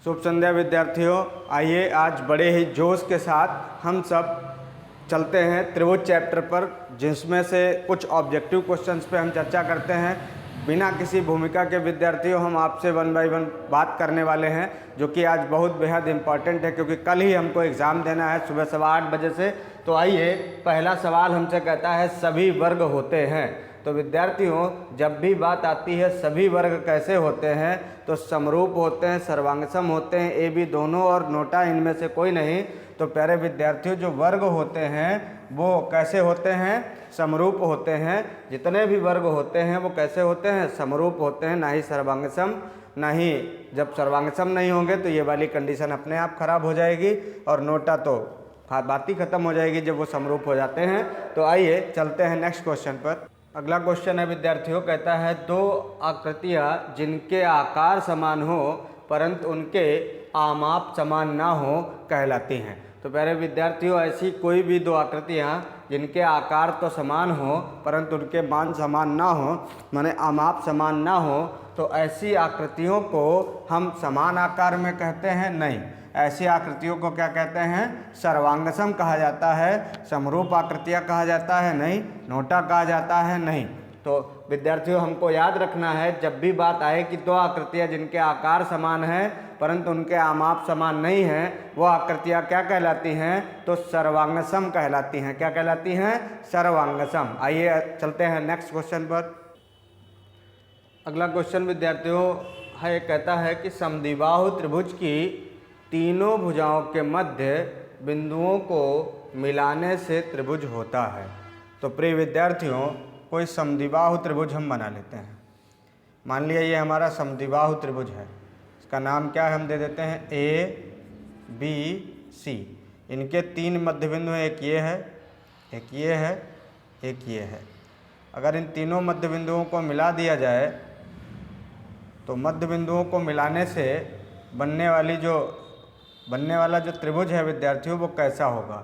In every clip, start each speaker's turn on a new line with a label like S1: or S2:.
S1: शुभ संध्या विद्यार्थियों। आइए आज बड़े ही जोश के साथ हम सब चलते हैं त्रिभुज चैप्टर पर, जिसमें से कुछ ऑब्जेक्टिव क्वेश्चंस पे हम चर्चा करते हैं। बिना किसी भूमिका के विद्यार्थियों हम आपसे वन बाय वन बात करने वाले हैं, जो कि आज बहुत बेहद इम्पॉर्टेंट है, क्योंकि कल ही हमको एग्ज़ाम देना है सुबह 8:15 बजे से। तो आइए, पहला सवाल हमसे कहता है सभी वर्ग होते हैं। तो विद्यार्थियों, जब भी बात आती है सभी वर्ग कैसे होते हैं, तो समरूप होते हैं, सर्वांगसम होते हैं, ए बी दोनों और नोटा, इनमें से कोई नहीं। तो प्यारे विद्यार्थियों, जो वर्ग होते हैं वो कैसे होते हैं? समरूप होते हैं। जितने भी वर्ग होते हैं वो कैसे होते हैं? समरूप होते हैं, ना ही सर्वांगसम। नहीं, जब सर्वांगसम नहीं होंगे तो ये वाली कंडीशन अपने आप खराब हो जाएगी, और नोटा तो बात ही खत्म हो जाएगी जब वो समरूप हो जाते हैं। तो आइए चलते हैं नेक्स्ट क्वेश्चन पर। अगला क्वेश्चन है विद्यार्थियों, कहता है दो आकृतियाँ जिनके आकार समान हो परंतु उनके आमाप समान ना हो कहलाती हैं। तो प्यारे विद्यार्थियों, ऐसी कोई भी दो आकृतियाँ जिनके आकार तो समान हो परंतु उनके मान समान ना हो, माने आमाप समान ना हो, तो ऐसी आकृतियों को हम समान आकार में कहते हैं? नहीं, ऐसी आकृतियों को क्या कहते हैं? सर्वांगसम कहा जाता है। समरूप आकृतियाँ कहा जाता है? नहीं। नोटा कहा जाता है? नहीं। तो विद्यार्थियों, हमको याद रखना है, जब भी बात आए कि दो आकृतियाँ जिनके आकार समान हैं परंतु उनके आमाप समान नहीं हैं, वो आकृतियाँ क्या कहलाती हैं? तो सर्वांगसम कहलाती हैं। क्या कहलाती हैं? सर्वांगसम। आइए चलते हैं नेक्स्ट क्वेश्चन पर। अगला क्वेश्चन विद्यार्थियों है, कहता है कि समद्विबाहु त्रिभुज की तीनों भुजाओं के मध्य बिंदुओं को मिलाने से त्रिभुज होता है। तो प्रिय विद्यार्थियों, कोई समद्विबाहु त्रिभुज हम बना लेते हैं। मान लिया ये हमारा समद्विबाहु त्रिभुज है। इसका नाम क्या है? हम दे देते हैं ए बी सी। इनके तीन मध्य बिंदु हैं, एक ये है, एक ये है, एक ये है। अगर इन तीनों मध्य बिंदुओं को मिला दिया जाए तो मध्य बिंदुओं को मिलाने से बनने वाला जो त्रिभुज है विद्यार्थियों, वो कैसा होगा?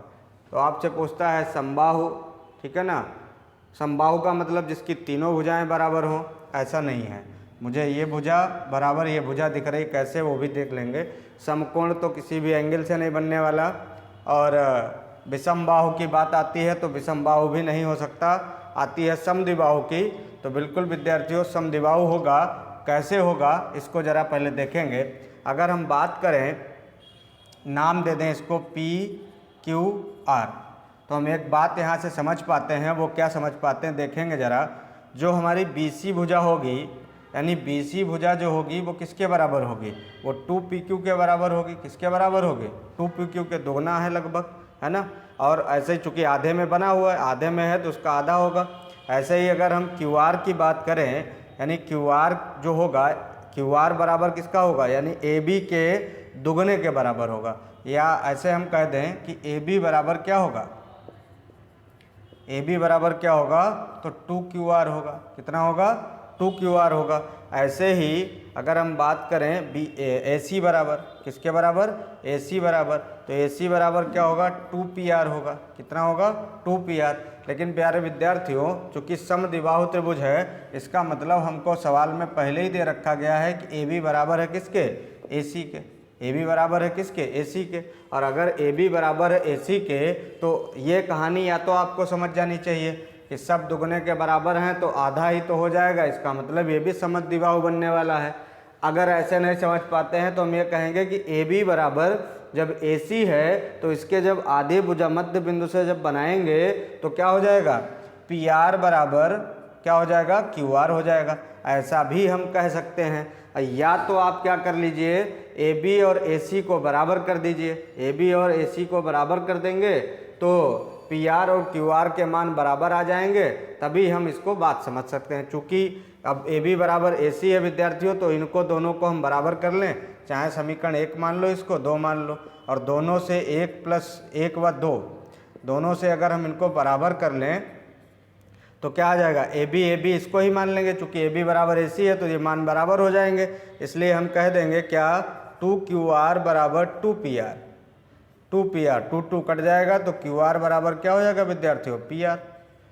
S1: तो आपसे पूछता है समबाहु, ठीक है ना। समबाहु का मतलब जिसकी तीनों भुजाएं बराबर हों, ऐसा नहीं है। मुझे ये भुजा बराबर ये भुजा दिख रही, कैसे वो भी देख लेंगे। समकोण तो किसी भी एंगल से नहीं बनने वाला, और विषम बाहु की बात आती है तो विषम बाहु भी नहीं हो सकता। आती है समद्विबाहु की, तो बिल्कुल विद्यार्थियों समद्विबाहु होगा। कैसे होगा इसको ज़रा पहले देखेंगे। अगर हम बात करें, नाम दे दें इसको पी क्यू आर, तो हम एक बात यहाँ से समझ पाते हैं। वो क्या समझ पाते हैं देखेंगे ज़रा। जो हमारी BC भुजा होगी, यानी BC भुजा जो होगी वो किसके बराबर होगी? वो 2PQ के बराबर होगी। किसके बराबर होगी? 2PQ के दोगुना है लगभग, है ना। और ऐसे ही चूँकि आधे में बना हुआ है, आधे में है तो उसका आधा होगा। ऐसे ही अगर हम QR की बात करें, यानी QR जो होगा, QR बराबर किसका होगा? यानी AB के दुगने के बराबर होगा। या ऐसे हम कह दें कि AB बराबर क्या होगा? AB बराबर क्या होगा? तो 2QR होगा। कितना होगा? 2QR होगा। ऐसे ही अगर हम बात करें AC बराबर, किसके बराबर? AC बराबर, तो AC बराबर क्या होगा? 2PR होगा। कितना होगा? 2PR। लेकिन प्यारे विद्यार्थियों, चूँकि समद्विबाहु त्रिभुज है, इसका मतलब हमको सवाल में पहले ही दे रखा गया है कि AB बराबर है किसके? AC के। AB बराबर है किसके? AC के। और अगर AB बराबर है AC के, तो ये कहानी या तो आपको समझ जानी चाहिए कि सब दुगने के बराबर हैं तो आधा ही तो हो जाएगा। इसका मतलब ये भी समद्विबाहु बनने वाला है। अगर ऐसे नहीं समझ पाते हैं तो हम ये कहेंगे कि AB बराबर जब AC है तो इसके जब आधे भुजा मध्य बिंदु से जब बनाएंगे तो क्या हो जाएगा? PR बराबर क्या हो जाएगा? QR हो जाएगा। ऐसा भी हम कह सकते हैं। या तो आप क्या कर लीजिए, AB और AC को बराबर कर दीजिए। AB और AC को बराबर कर देंगे तो PR और QR के मान बराबर आ जाएंगे, तभी हम इसको बात समझ सकते हैं। चूँकि अब AB बराबर AC है विद्यार्थियों, तो इनको दोनों को हम बराबर कर लें। चाहे समीकरण 1 मान लो, इसको 2 मान लो, और दोनों से 1 + 1 व 2, दोनों से अगर हम इनको बराबर कर लें तो क्या आ जाएगा? AB इसको ही मान लेंगे। चूँकि AB बराबर AC है तो ये मान बराबर हो जाएंगे। इसलिए हम कह देंगे क्या? 2QR बराबर 2PR। 2 कट जाएगा तो QR बराबर क्या हो जाएगा विद्यार्थियों? PR।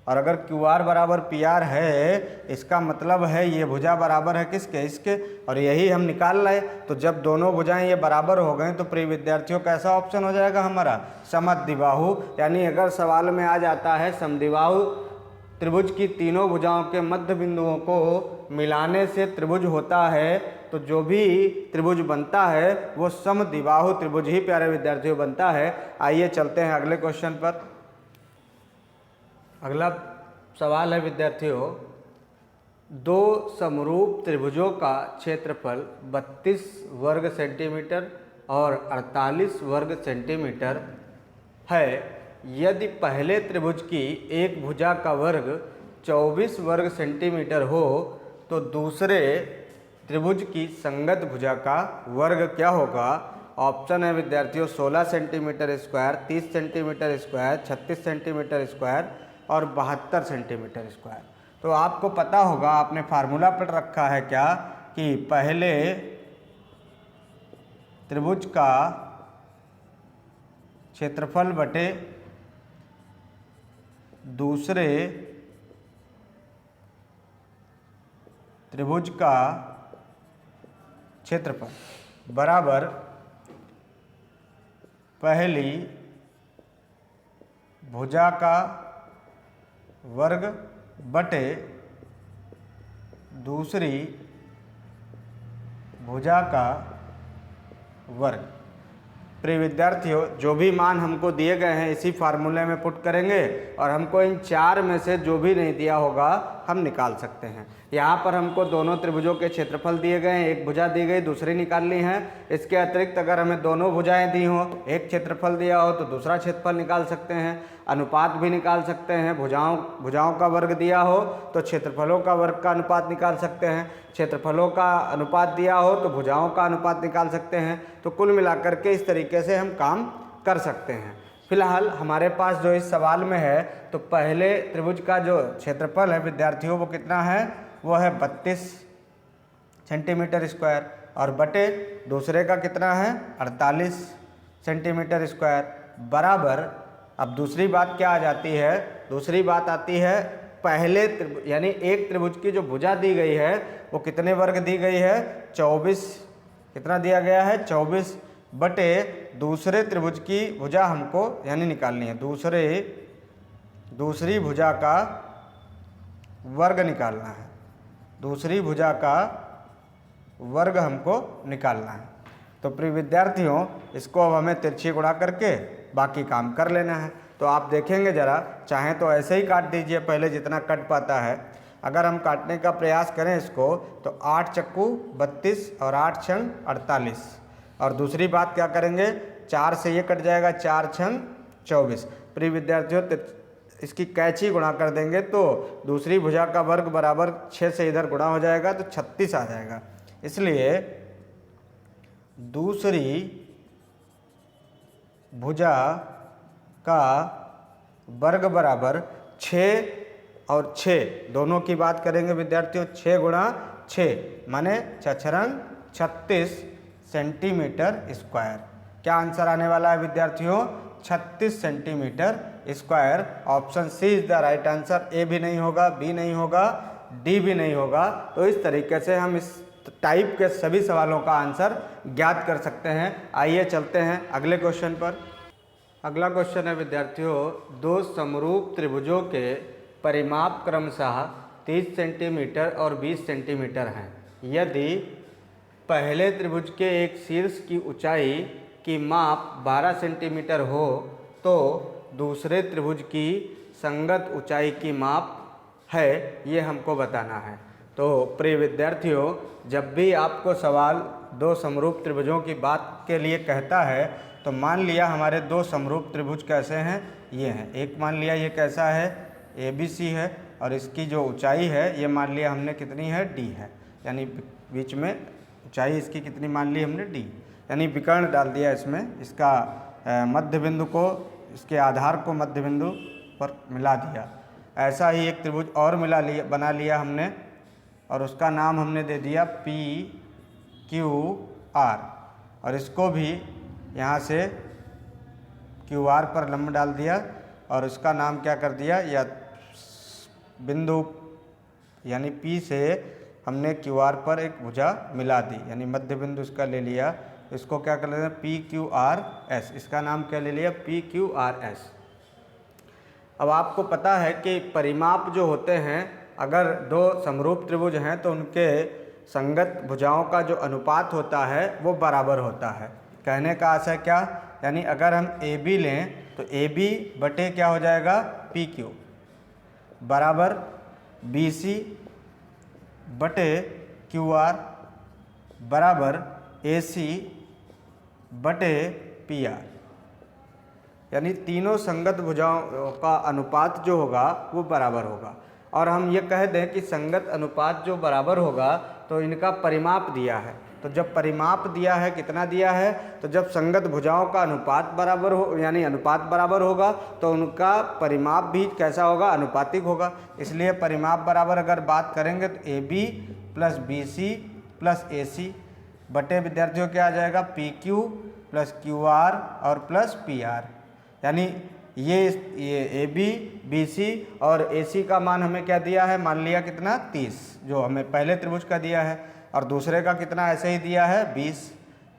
S1: और अगर क्यू आर बराबर पी आर है, इसका मतलब है ये भुजा बराबर है किसके, इसके, और यही हम निकाल रहे। तो जब दोनों भुजाएं ये बराबर हो गए तो प्रिय विद्यार्थियों कैसा ऑप्शन हो जाएगा हमारा, समद्विबाहु। यानी अगर सवाल में आ जाता है समद्विबाहु त्रिभुज की तीनों भुजाओं के मध्य बिंदुओं को मिलाने से त्रिभुज होता है, तो जो भी त्रिभुज बनता है वो समद्विबाहु त्रिभुज ही प्यारे विद्यार्थियों बनता है। आइए चलते हैं अगले क्वेश्चन पर। अगला सवाल है विद्यार्थियों, दो समरूप त्रिभुजों का क्षेत्रफल 32 वर्ग सेंटीमीटर और 48 वर्ग सेंटीमीटर है। यदि पहले त्रिभुज की एक भुजा का वर्ग 24 वर्ग सेंटीमीटर हो तो दूसरे त्रिभुज की संगत भुजा का वर्ग क्या होगा। ऑप्शन है विद्यार्थियों 16 centimetre square, 30 centimetre square, 36 centimetre square और 72 सेंटीमीटर स्क्वायर। तो आपको पता होगा, आपने फार्मूला पढ़ रखा है क्या, कि पहले त्रिभुज का क्षेत्रफल बटे दूसरे त्रिभुज का क्षेत्रफल बराबर पहली भुजा का वर्ग बटे दूसरी भुजा का वर्ग। प्रिय विद्यार्थियों, जो भी मान हमको दिए गए हैं इसी फार्मूले में पुट करेंगे और हमको इन चार में से जो भी नहीं दिया होगा हम निकाल सकते हैं। यहाँ पर हमको दोनों त्रिभुजों के क्षेत्रफल दिए गए हैं, एक भुजा दी गई, दूसरी निकालनी है। इसके अतिरिक्त अगर हमें दोनों भुजाएं दी हों, एक क्षेत्रफल दिया हो तो दूसरा क्षेत्रफल निकाल सकते हैं, अनुपात भी निकाल सकते हैं। भुजाओं का वर्ग दिया हो तो क्षेत्रफलों का वर्ग का अनुपात निकाल सकते हैं, क्षेत्रफलों का अनुपात दिया हो तो भुजाओं का अनुपात निकाल सकते हैं। तो कुल मिलाकर के इस तरीके से हम काम कर सकते हैं। फिलहाल हमारे पास जो इस सवाल में है, तो पहले त्रिभुज का जो क्षेत्रफल है विद्यार्थियों वो कितना है, वो है 32 सेंटीमीटर स्क्वायर और बटे दूसरे का कितना है 48 सेंटीमीटर स्क्वायर बराबर। अब दूसरी बात क्या आ जाती है, दूसरी बात आती है पहले यानी एक त्रिभुज की जो भुजा दी गई है वो कितने वर्ग दी गई है 24, कितना दिया गया है 24 बटे दूसरे त्रिभुज की भुजा हमको यानी निकालनी है, दूसरी भुजा का वर्ग निकालना है, दूसरी भुजा का वर्ग हमको निकालना है। तो प्रिय विद्यार्थियों, इसको अब हमें तिरछी गुणा करके बाकी काम कर लेना है। तो आप देखेंगे ज़रा, चाहें तो ऐसे ही काट दीजिए पहले जितना कट पाता है। अगर हम काटने का प्रयास करें इसको तो 8 चक्कू 32 और 8 छंग 48। और दूसरी बात क्या करेंगे, 4 से ये कट जाएगा, 4 छंग 24। प्रिय विद्यार्थियों, इसकी कैची गुणा कर देंगे तो दूसरी भुजा का वर्ग बराबर 6 से इधर गुणा हो जाएगा तो 36 आ जाएगा। इसलिए दूसरी भुजा का वर्ग बराबर 6 और 6 दोनों की बात करेंगे विद्यार्थियों, 6 गुणा 6 माने 6 36 सेंटीमीटर स्क्वायर। क्या आंसर आने वाला है विद्यार्थियों 36 centimetre square. Option C is the right answer. A भी नहीं होगा, बी नहीं होगा, डी भी नहीं होगा। तो इस तरीके से हम इस टाइप के सभी सवालों का आंसर ज्ञात कर सकते हैं। आइए चलते हैं अगले क्वेश्चन पर। अगला क्वेश्चन है विद्यार्थियों, दो समरूप त्रिभुजों के परिमाप क्रमशः 30 सेंटीमीटर और 20 सेंटीमीटर हैं। यदि पहले त्रिभुज के एक शीर्ष की ऊंचाई की माप 12 सेंटीमीटर हो तो दूसरे त्रिभुज की संगत ऊंचाई की माप है, ये हमको बताना है। तो प्रिय विद्यार्थियों, जब भी आपको सवाल दो समरूप त्रिभुजों की बात के लिए कहता है तो मान लिया हमारे दो समरूप त्रिभुज कैसे हैं, ये हैं। एक मान लिया ये कैसा है, ABC है, और इसकी जो ऊंचाई है ये मान लिया हमने कितनी है, D है। यानी बीच में ऊंचाई इसकी कितनी मान ली हमने, D। यानी विकर्ण डाल दिया इसमें, इसका मध्य बिंदु को, इसके आधार को मध्य बिंदु पर मिला दिया। ऐसा ही एक त्रिभुज और बना लिया हमने, और उसका नाम हमने दे दिया PQR, और इसको भी यहाँ से QR पर लंब डाल दिया और इसका नाम क्या कर दिया, या बिंदु यानी P से हमने QR पर एक भुजा मिला दी, यानी मध्य बिंदु इसका ले लिया। इसको क्या कर लेते हैं, PQRS, इसका नाम क्या ले लिया, PQRS। अब आपको पता है कि परिमाप जो होते हैं, अगर दो समरूप त्रिभुज हैं तो उनके संगत भुजाओं का जो अनुपात होता है वो बराबर होता है। कहने का आशय क्या, यानी अगर हम AB लें तो AB बटे क्या हो जाएगा, PQ बराबर BC बटे QR बराबर AC बटे PR, यानी तीनों संगत भुजाओं का अनुपात जो होगा वो बराबर होगा। और हम ये कह दें कि संगत अनुपात जो बराबर होगा तो इनका परिमाप दिया है, तो जब परिमाप दिया है कितना दिया है, तो जब संगत भुजाओं का अनुपात बराबर हो, यानी अनुपात बराबर होगा तो उनका परिमाप भी कैसा होगा, अनुपातिक होगा। इसलिए परिमाप बराबर अगर बात करेंगे तो AB plus BC plus AC बटे विद्यार्थियों क्या आ जाएगा, PQ प्लस QR और प्लस PR, यानी ये AB BC और AC का मान हमें क्या दिया है, मान लिया कितना 30, जो हमें पहले त्रिभुज का दिया है, और दूसरे का कितना ऐसे ही दिया है 20।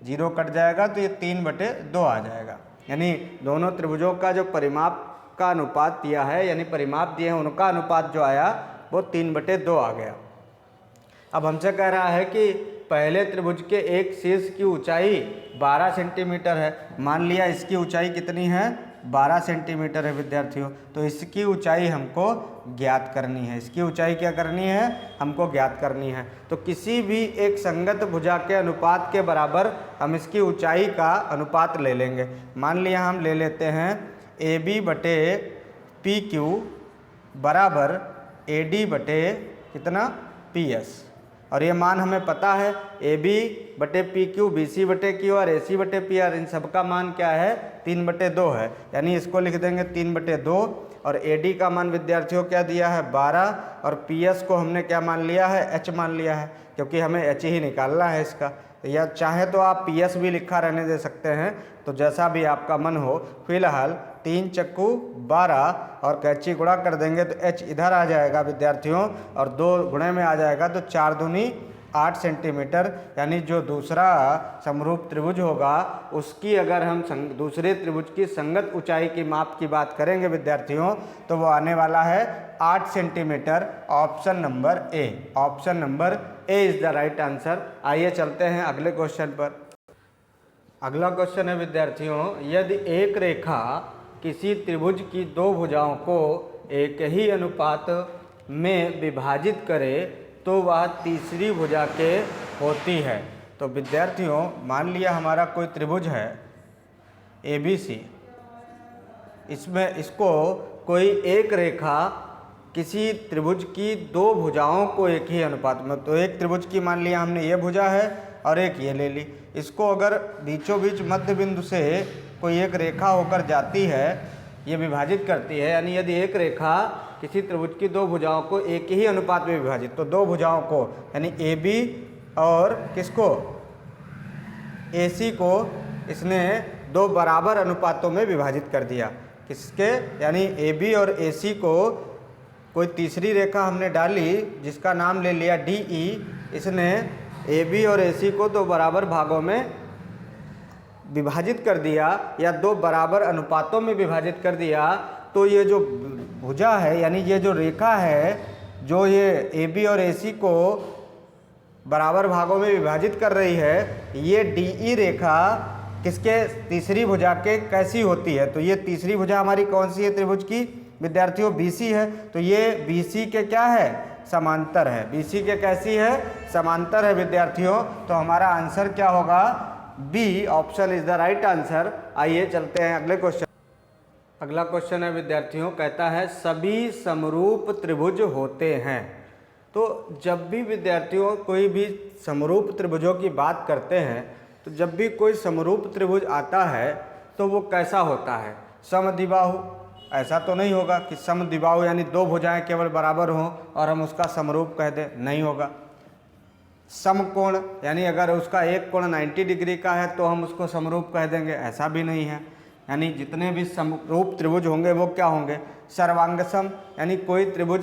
S1: जीरो कट जाएगा तो ये 3/2 आ जाएगा, यानी दोनों त्रिभुजों का जो परिमाप का अनुपात दिया है, यानी परिमाप दिए हैं उनका अनुपात जो आया वो 3/2 आ गया। अब हमसे कह रहा है कि पहले त्रिभुज के एक शीर्ष की ऊंचाई 12 सेंटीमीटर है, मान लिया इसकी ऊंचाई कितनी है, 12 सेंटीमीटर है विद्यार्थियों, तो इसकी ऊंचाई हमको ज्ञात करनी है। इसकी ऊंचाई क्या करनी है, हमको ज्ञात करनी है। तो किसी भी एक संगत भुजा के अनुपात के बराबर हम इसकी ऊंचाई का अनुपात ले लेंगे। मान लिया हम ले लेते हैं AB बटे PQ बराबर AD बटे कितना PS, और ये मान हमें पता है AB बटे PQ, BC बटे Q और AC बटे PR, इन सब का मान क्या है, 3/2 है, यानी इसको लिख देंगे 3/2। और AD का मान विद्यार्थियों क्या दिया है, 12, और PS को हमने क्या मान लिया है, H मान लिया है, क्योंकि हमें H ही निकालना है इसका। या चाहे तो आप PS भी लिखा रहने दे सकते हैं, तो जैसा भी आपका मन हो। फिलहाल 3 चक्कू 12 और कैंची गुणा कर देंगे तो H इधर आ जाएगा विद्यार्थियों, और 2 गुणे में आ जाएगा तो 4 दूनी 8 सेंटीमीटर, यानी जो दूसरा समरूप त्रिभुज होगा उसकी अगर हम दूसरे त्रिभुज की संगत ऊंचाई की माप की बात करेंगे विद्यार्थियों, तो वो आने वाला है 8 centimetre. Option number A, option number A is the right answer. आइए चलते हैं अगले क्वेश्चन पर। अगला क्वेश्चन है विद्यार्थियों, यदि एक रेखा किसी त्रिभुज की दो भुजाओं को एक ही अनुपात में विभाजित करे तो वह तीसरी भुजा के होती है। तो विद्यार्थियों मान लिया हमारा कोई त्रिभुज है ABC, इसको कोई एक रेखा किसी त्रिभुज की दो भुजाओं को एक ही अनुपात में, तो एक त्रिभुज की मान लिया हमने ये भुजा है और एक ये ले ली, इसको अगर बीचों बीच मध्य बिंदु से कोई एक रेखा होकर जाती है, ये विभाजित करती है, यानी यदि एक रेखा किसी त्रिभुज की दो भुजाओं को एक ही अनुपात में विभाजित, तो दो भुजाओं को यानी AB और किसको, AC को इसने दो बराबर अनुपातों में विभाजित कर दिया। किसके, यानी AB और AC को कोई तीसरी रेखा हमने डाली जिसका नाम ले लिया DE, इसने AB और AC को दो बराबर भागों में विभाजित कर दिया या दो बराबर अनुपातों में विभाजित कर दिया। तो ये जो भुजा है, यानी ये जो रेखा है जो ये AB और AC को बराबर भागों में विभाजित कर रही है, ये DE रेखा किसके, तीसरी भुजा के कैसी होती है, तो ये तीसरी भुजा हमारी कौन सी है त्रिभुज की विद्यार्थियों, BC है, तो ये BC के क्या है, समांतर है। BC के कैसी है, समांतर है विद्यार्थियों। तो हमारा आंसर क्या होगा, B, option is the right answer. आइए चलते हैं अगले क्वेश्चन। अगला क्वेश्चन है विद्यार्थियों, कहता है सभी समरूप त्रिभुज होते हैं। तो जब भी विद्यार्थियों कोई भी समरूप त्रिभुजों की बात करते हैं, तो जब भी कोई समरूप त्रिभुज आता है तो वो कैसा होता है, समद्विबाहु। ऐसा तो नहीं होगा कि समद्विबाहु यानी दो भुजाएं केवल बराबर हों और हम उसका समरूप कह दें, नहीं होगा। समकोण यानी अगर उसका एक कोण 90 डिग्री का है तो हम उसको समरूप कह देंगे, ऐसा भी नहीं है। यानी जितने भी समरूप त्रिभुज होंगे वो क्या होंगे, सर्वांगसम। यानी कोई त्रिभुज,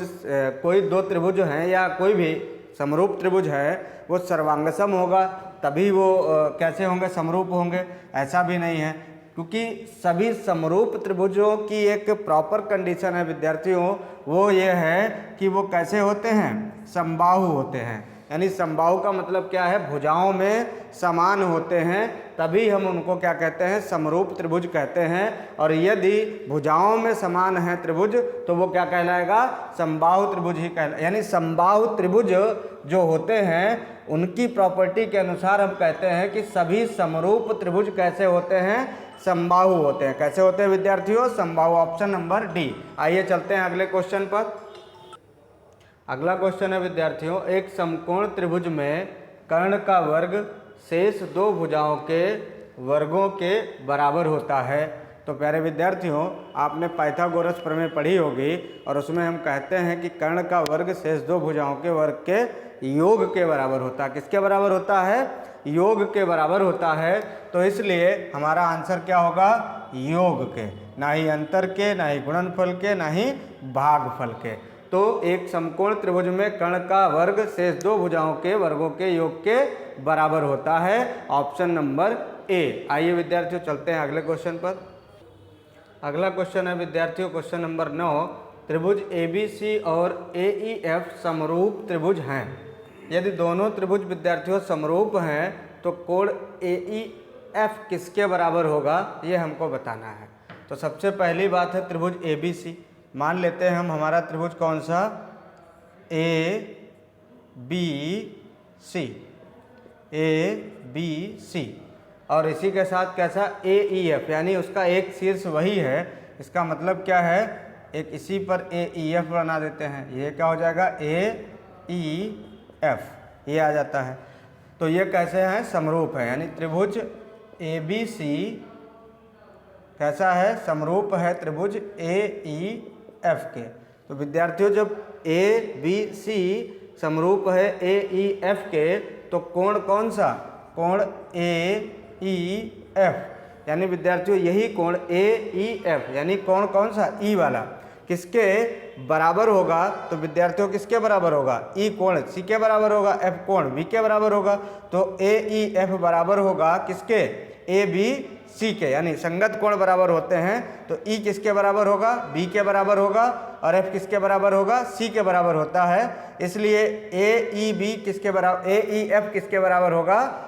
S1: कोई दो त्रिभुज हैं या कोई भी समरूप त्रिभुज है वो सर्वांगसम होगा, तभी वो कैसे होंगे, समरूप होंगे। ऐसा भी नहीं है, क्योंकि सभी समरूप त्रिभुजों की एक प्रॉपर कंडीशन है विद्यार्थियों, वो ये है कि वो कैसे होते हैं, समबाहु होते हैं। यानी समबाहु का मतलब क्या है, भुजाओं में समान होते हैं, तभी हम उनको क्या कहते हैं, समरूप त्रिभुज कहते हैं। और यदि भुजाओं में समान है त्रिभुज तो वो क्या कहलाएगा, समबाहु त्रिभुज ही कहला। यानी समबाहु त्रिभुज जो होते हैं उनकी प्रॉपर्टी के अनुसार हम कहते हैं कि सभी समरूप त्रिभुज कैसे होते हैं, समबाहु होते हैं। कैसे होते हैं विद्यार्थियों, समबाहु। Option number D. आइए चलते हैं अगले क्वेश्चन पर। अगला क्वेश्चन है विद्यार्थियों, एक समकोण त्रिभुज में कर्ण का वर्ग शेष दो भुजाओं के वर्गों के बराबर होता है। तो प्यारे विद्यार्थियों, आपने पाइथागोरस प्रमेय पढ़ी होगी और उसमें हम कहते हैं कि कर्ण का वर्ग शेष दो भुजाओं के वर्ग के योग के बराबर होता है। किसके बराबर होता है, योग के बराबर होता है। तो इसलिए हमारा आंसर क्या होगा, योग के, ना ही अंतर के, ना ही गुणनफल के, ना ही भागफल के। तो एक समकोण त्रिभुज में कर्ण का वर्ग शेष दो भुजाओं के वर्गों के योग के बराबर होता है। Option number A. आइए विद्यार्थियों चलते हैं अगले क्वेश्चन पर। अगला क्वेश्चन है विद्यार्थियों, क्वेश्चन नंबर 9, त्रिभुज ABC और AEF समरूप त्रिभुज हैं। यदि दोनों त्रिभुज विद्यार्थियों समरूप हैं तो कोण AEF किसके बराबर होगा, ये हमको बताना है। तो सबसे पहली बात है त्रिभुज ABC। मान लेते हैं हम, हमारा त्रिभुज कौन सा, ABC, और इसी के साथ कैसा, AEF, यानी उसका एक शीर्ष वही है। इसका मतलब क्या है, एक इसी पर AEF बना देते हैं, ये क्या हो जाएगा, AEF, ये आ जाता है। तो ये कैसे हैं, समरूप है। यानी त्रिभुज ABC कैसा है, समरूप है त्रिभुज AEF के। तो विद्यार्थियों जब ABC समरूप है AEF के तो कोण कौन सा, कोण AEF, यानी विद्यार्थियों यही कोण AEF, यानी कोण कौन सा, E वाला, किसके बराबर होगा। तो विद्यार्थियों किसके बराबर होगा, E कोण C के बराबर होगा, F कोण B के बराबर होगा। तो AEF बराबर होगा किसके, ABC के, यानी संगत कोण बराबर होते हैं। तो E किसके बराबर होगा, B के बराबर होगा, और F किसके बराबर होगा, C के बराबर होता है। इसलिए AEF किसके बराबर होगा,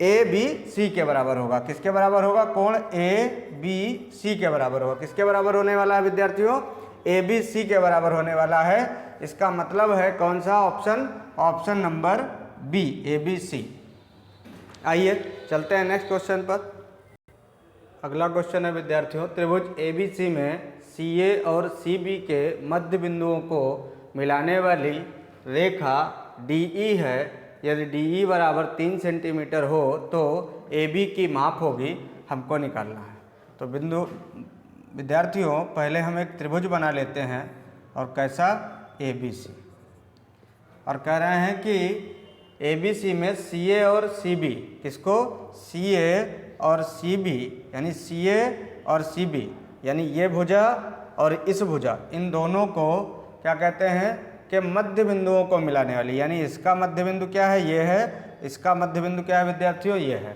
S1: ABC के बराबर होगा। किसके बराबर होगा, कोण ABC के बराबर होगा। किसके बराबर होने वाला है विद्यार्थियों, ABC के बराबर होने वाला है। इसका मतलब है कौन सा option, option number B, ABC। आइए चलते हैं नेक्स्ट क्वेश्चन पर। अगला क्वेश्चन है विद्यार्थियों, त्रिभुज ABC में CA और CB के मध्य बिंदुओं को मिलाने वाली रेखा DE है। यदि DE बराबर 3 सेंटीमीटर हो तो AB की माप होगी, हमको निकालना है। तो विद्यार्थियों पहले हम एक त्रिभुज बना लेते हैं, और कैसा, ABC, और कह रहे हैं कि ABC में CA और CB, किसको, CA और CB, यानी CA और CB, यानी ये भुजा और इस भुजा, इन दोनों को क्या कहते हैं कि मध्य बिंदुओं को मिलाने वाली। यानी इसका मध्य बिंदु क्या है, ये है, इसका मध्य बिंदु क्या है विद्यार्थियों, ये है।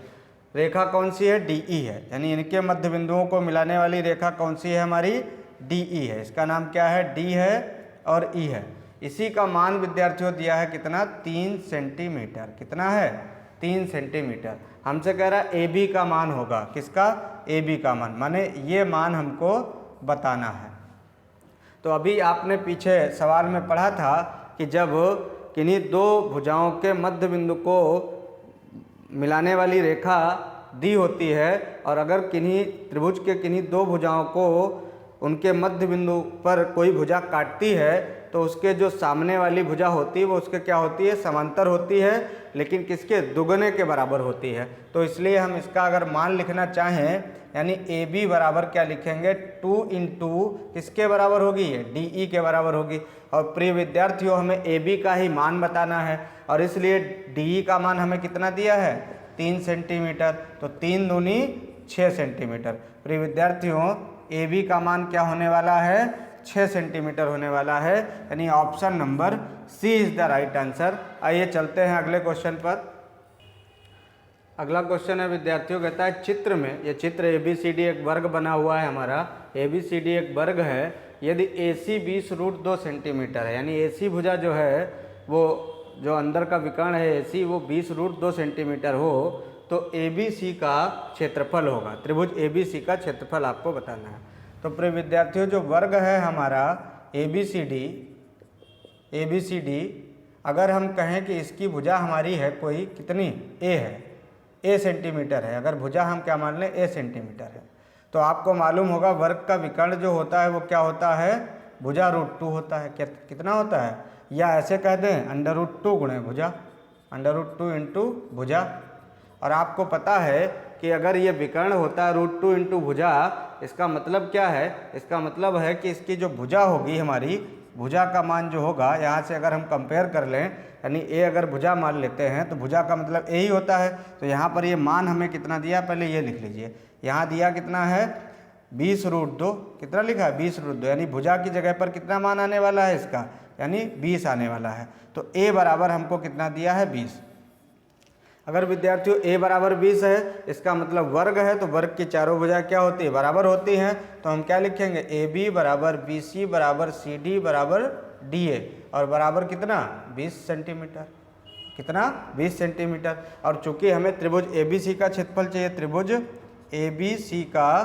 S1: रेखा कौन सी है, DE है, यानी इनके मध्य बिंदुओं को मिलाने वाली रेखा कौन सी है, हमारी DE है। इसका नाम क्या है, D है और E है। इसी का मान विद्यार्थियों दिया है कितना, 3 सेंटीमीटर। कितना है, 3 सेंटीमीटर। हमसे कह रहा है AB का मान होगा, किसका, AB का मान, माने ये मान हमको बताना है। तो अभी आपने पीछे सवाल में पढ़ा था कि जब किन्हीं दो भुजाओं के मध्य बिंदु को मिलाने वाली रेखा दी होती है, और अगर किन्हीं त्रिभुज के किन्हीं दो भुजाओं को उनके मध्य बिंदु पर कोई भुजा काटती है, तो उसके जो सामने वाली भुजा होती है वो उसके क्या होती है, समांतर होती है, लेकिन किसके, दुगने के बराबर होती है। तो इसलिए हम इसका अगर मान लिखना चाहें, यानी AB बराबर क्या लिखेंगे, 2 इंटू किसके बराबर होगी, DE के बराबर होगी। और प्रिय विद्यार्थियों हमें AB का ही मान बताना है, और इसलिए DE का मान हमें कितना दिया है, 3 सेंटीमीटर। तो 3 दूनी 6 सेंटीमीटर। प्रिय विद्यार्थियों ए बी का मान क्या होने वाला है? 6 सेंटीमीटर होने वाला है, यानी option number C is the right answer. आइए चलते हैं अगले क्वेश्चन पर। अगला क्वेश्चन है विद्यार्थियों, कहता है चित्र में, ये चित्र ए बी सी डी एक वर्ग बना हुआ है हमारा, ए बी सी डी एक वर्ग है। यदि ए सी 20√2 सेंटीमीटर है, यानी ए सी भुजा जो है वो जो अंदर का विकर्ण है ए सी वो 20√2 सेंटीमीटर हो तो ए बी सी का क्षेत्रफल होगा। त्रिभुज ए बी सी का क्षेत्रफल आपको बताना है। तो प्रिय विद्यार्थियों जो वर्ग है हमारा ए बी सी डी, अगर हम कहें कि इसकी भुजा हमारी है कोई कितनी ए है, ए सेंटीमीटर है, अगर भुजा हम क्या मान लें ए सेंटीमीटर है, तो आपको मालूम होगा वर्ग का विकर्ण जो होता है वो क्या होता है? भुजा √2 होता है। कितना होता है? या ऐसे कह दें √2 गुणे भुजा, √2 इंटू भुजा। और आपको पता है कि अगर ये विकर्ण होता है √2 इंटू भुजा, इसका मतलब क्या है? इसका मतलब है कि इसकी जो भुजा होगी हमारी, भुजा का मान जो होगा यहाँ से अगर हम कंपेयर कर लें, यानी ए अगर भुजा मान लेते हैं तो भुजा का मतलब ए ही होता है। तो यहाँ पर ये मान हमें कितना दिया, पहले ये लिख लीजिए। यहाँ दिया कितना है? 20√2। कितना लिखा है? 20√2, यानी भुजा की जगह पर कितना मान आने वाला है इसका? यानी 20 आने वाला है। तो ए बराबर हमको कितना दिया है? 20। अगर विद्यार्थियों ए बराबर 20 है, इसका मतलब वर्ग है, तो वर्ग की चारों भुजा क्या होती है? बराबर होती हैं। तो हम क्या लिखेंगे? ए बी बराबर बी सी बराबर सी डी बराबर डी ए, और बराबर कितना? 20 सेंटीमीटर। कितना? 20 सेंटीमीटर। और चूंकि हमें त्रिभुज ए बी सी का क्षेत्रफल चाहिए, त्रिभुज ए बी सी का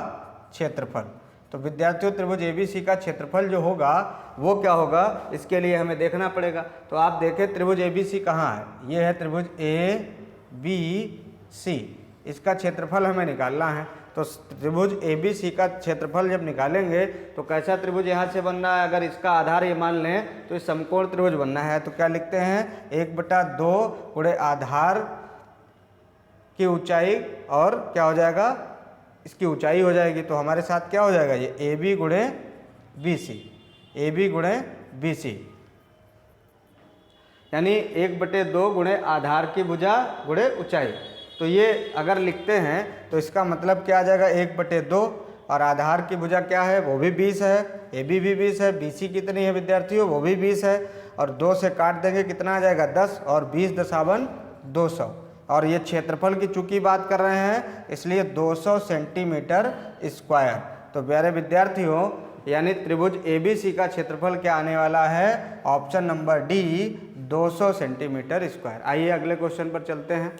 S1: क्षेत्रफल, तो विद्यार्थियों त्रिभुज ए बी सी का क्षेत्रफल जो होगा वो क्या होगा, इसके लिए हमें देखना पड़ेगा। तो आप देखें त्रिभुज ए बी सी कहाँ है? ये है त्रिभुज ए बी सी, इसका क्षेत्रफल हमें निकालना है। तो त्रिभुज ए बी सी का क्षेत्रफल जब निकालेंगे तो कैसा त्रिभुज यहाँ से बनना है? अगर इसका आधार ये मान लें तो इस समकोण त्रिभुज बनना है। तो क्या लिखते हैं? 1/2 गुणे आधार की ऊंचाई, और क्या हो जाएगा? इसकी ऊंचाई हो जाएगी। तो हमारे साथ क्या हो जाएगा? ये ए बी गुणे बी सी, ए बी गुणे बी सी, यानी 1/2 गुणे आधार की भुजा गुणे ऊंचाई। तो ये अगर लिखते हैं तो इसका मतलब क्या आ जाएगा? 1/2, और आधार की भुजा क्या है? वो भी 20 है, ए बी भी 20 है, बी सी कितनी है विद्यार्थियों? वो भी 20 है, और 2 से काट देंगे कितना आ जाएगा? 10, और 20 दशावन 200। और ये क्षेत्रफल की चूंकि बात कर रहे हैं इसलिए 200 सेंटीमीटर स्क्वायर। तो प्यारे विद्यार्थियों यानी त्रिभुज ए बी सी का क्षेत्रफल क्या आने वाला है? Option number D 200 centimetre square. आइए अगले क्वेश्चन पर चलते हैं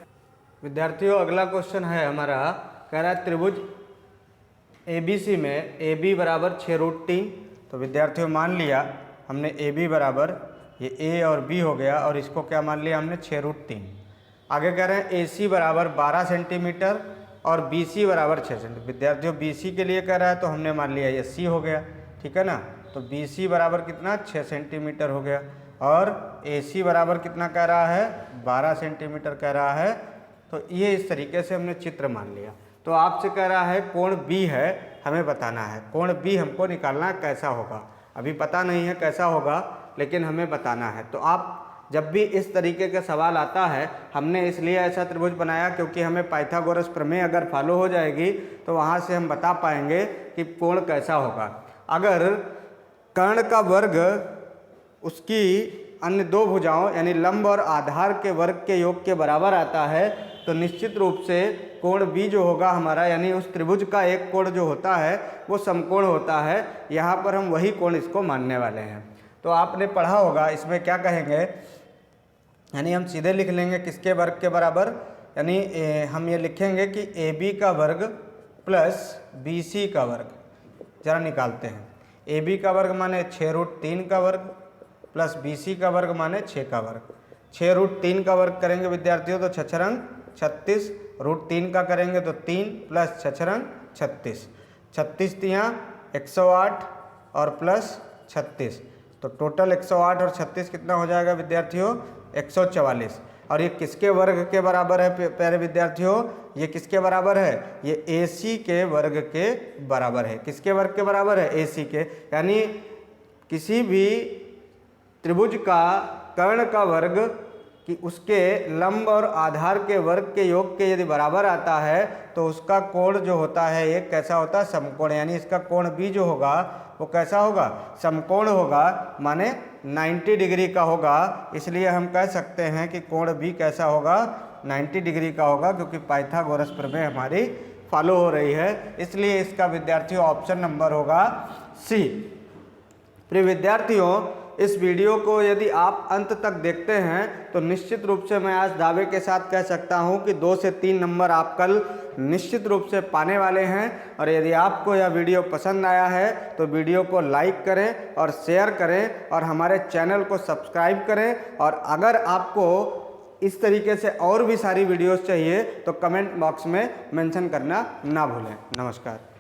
S1: विद्यार्थियों। अगला क्वेश्चन है हमारा, कह रहा है त्रिभुज ए बी सी में ए बी बराबर 6√3। तो विद्यार्थियों मान लिया हमने ए बी बराबर, ये ए और बी हो गया, और इसको क्या मान लिया हमने? 6√3। आगे कह रहे हैं ए सी बराबर 12 सेंटीमीटर और बी सी बराबर 6 सेंटीमीटर। विद्यार्थियों बी सी के लिए कह रहा है तो हमने मान लिया ये सी हो गया, ठीक है ना। तो बी सी बराबर कितना? 6 सेंटीमीटर हो गया, और ए सी बराबर कितना कह रहा है? 12 सेंटीमीटर कह रहा है। तो ये इस तरीके से हमने चित्र मान लिया। तो आपसे कह रहा है कोण बी है, हमें बताना है कोण बी हमको निकालना कैसा होगा। अभी पता नहीं है कैसा होगा, लेकिन हमें बताना है। तो आप जब भी इस तरीके का सवाल आता है, हमने इसलिए ऐसा त्रिभुज बनाया क्योंकि हमें पाइथागोरस प्रमेय अगर फॉलो हो जाएगी तो वहाँ से हम बता पाएंगे कि कोण कैसा होगा। अगर कर्ण का वर्ग उसकी अन्य दो भुजाओं यानी लंब और आधार के वर्ग के योग के बराबर आता है, तो निश्चित रूप से कोण बी जो होगा हमारा, यानी उस त्रिभुज का एक कोण जो होता है वो समकोण होता है। यहाँ पर हम वही कोण इसको मानने वाले हैं। तो आपने पढ़ा होगा, इसमें क्या कहेंगे, यानी हम सीधे लिख लेंगे किसके वर्ग के बराबर, यानी हम ये लिखेंगे कि ए बी का वर्ग प्लस बी सी का वर्ग। जरा निकालते हैं। ए बी का वर्ग माने 6√3 का वर्ग प्लस बी सी का वर्ग माने 6 का वर्ग। 6√3 का वर्ग करेंगे विद्यार्थियों तो 6×6 36, √3 का करेंगे तो 3 प्लस 6×6 36, 36 तियाँ 108 और प्लस 36, तो टोटल 108 और 36 कितना हो जाएगा विद्यार्थियों? 144। और ये किसके वर्ग के बराबर है प्यारे विद्यार्थियों? ये किसके बराबर है? ये ए सी के वर्ग के बराबर है। किसके वर्ग के बराबर है? ए सी के। यानी किसी भी त्रिभुज का कर्ण का वर्ग कि उसके लंब और आधार के वर्ग के योग के यदि बराबर आता है तो उसका कोण जो होता है एक कैसा होता है, समकोण, यानी इसका कोण भी जो होगा वो कैसा होगा, समकोण होगा, माने 90 डिग्री का होगा। इसलिए हम कह सकते हैं कि कोण भी कैसा होगा, 90 डिग्री का होगा, क्योंकि पाइथागोरस प्रमेय हमारी फॉलो हो रही है। इसलिए इसका विद्यार्थियों ऑप्शन नंबर होगा सी। प्रिय विद्यार्थियों, इस वीडियो को यदि आप अंत तक देखते हैं तो निश्चित रूप से मैं आज दावे के साथ कह सकता हूं कि 2 से 3 नंबर आप कल निश्चित रूप से पाने वाले हैं। और यदि आपको यह वीडियो पसंद आया है तो वीडियो को लाइक करें और शेयर करें और हमारे चैनल को सब्सक्राइब करें। और अगर आपको इस तरीके से और भी सारी वीडियोस चाहिए तो कमेंट बॉक्स में मेंशन करना ना भूलें। नमस्कार।